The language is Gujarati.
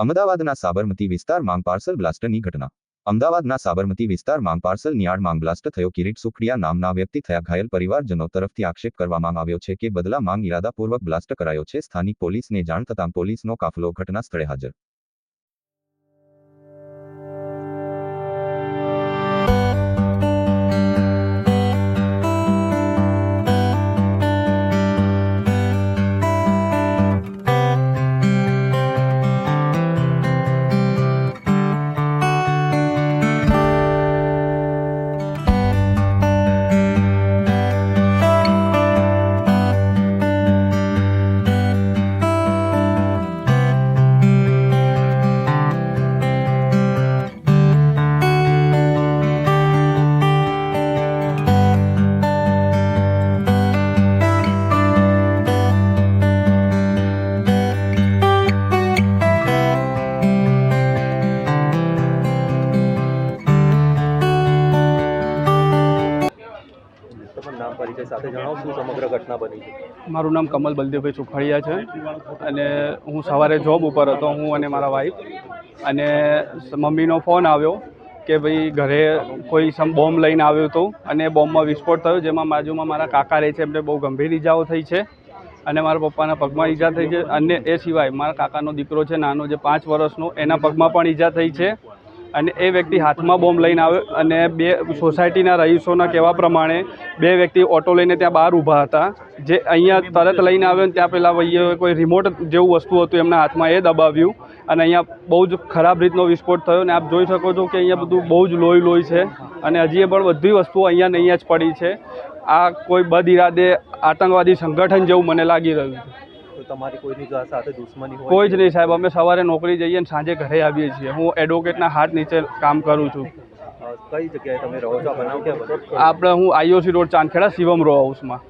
અમદાવાદના સાબરમતી વિસ્તારમાં પાર્સલ બ્લાસ્ટની ઘટના। અમદાવાદના સાબરમતી વિસ્તારમાં પાર્સલની આડમાં બ્લાસ્ટ થયો। કિરીટ સુખડિયા નામના વ્યક્તિ થયા ઘાયલ। પરિવારજનો તરફથી આક્ષેપ કરવામાં આવ્યો છે કે બદલા માંગ ઇરાદાપૂર્વક બ્લાસ્ટ કરાયો છે। સ્થાનિક પોલીસને જાણ થતાં પોલીસનો કાફલો ઘટના સ્થળે હાજર। નામ પરિચય સાથે જણાવો, શું સમગ્ર ઘટના બની છે? મારું નામ કમલ બલદેવભાઈ સુખડિયા છે અને હું સવારે જોબ ઉપર હતો, હું અને મારા વાઈફ, અને મમ્મીનો ફોન આવ્યો કે ભાઈ ઘરે કોઈ બોમ્બ લઈને આવ્યો હતો અને બોમ્બમાં વિસ્ફોટ થયો, જેમાં બાજુમાં મારા કાકા રહે છે, એમને બહુ ગંભીર ઈજાઓ થઈ છે અને મારા પપ્પાના પગમાં ઈજા થઈ છે। અને એ સિવાય મારા કાકાનો દીકરો છે નાનો, જે 5 વર્ષનો, એના પગમાં પણ ઈજા થઈ છે। અને એ વ્યક્તિ હાથમાં બોમ્બ લઈને આવ્યો અને બે સોસાયટીના રહીશોના કહેવા પ્રમાણે બે વ્યક્તિ ઓટો લઈને ત્યાં બહાર ઊભા હતા, જે અહીંયા તરત લઈને આવ્યો ને ત્યાં પેલા ભાઈએ કોઈ રિમોટ જેવું વસ્તુ હતું એમના હાથમાં, એ દબાવ્યું અને અહીંયા બહુ જ ખરાબ રીતનો વિસ્ફોટ થયો। અને આપ જોઈ શકો છો કે અહીંયા બધું બહુ જ લોહી છે અને હજી પણ બધી વસ્તુઓ અહીંયા ને અહીંયા જ પડી છે। આ કોઈ બદઇરાદે આતંકવાદી સંગઠન જેવું મને લાગી રહ્યું છે। તમારી કોઈની સાથે દુશ્મની હોય? કોઈ જ નહીં સાહેબ, અમે સવારે નોકરી જઈએ અને સાંજે ઘરે આવીએ છીએ। હું એડવોકેટના હાથ નીચે કામ કરું છું। કઈ જગ્યાએ તમે રહો છો? બનાવ ક્યાં બન્યો? આપણે હું IOC road Chandkheda Shivam row હાઉસમાં।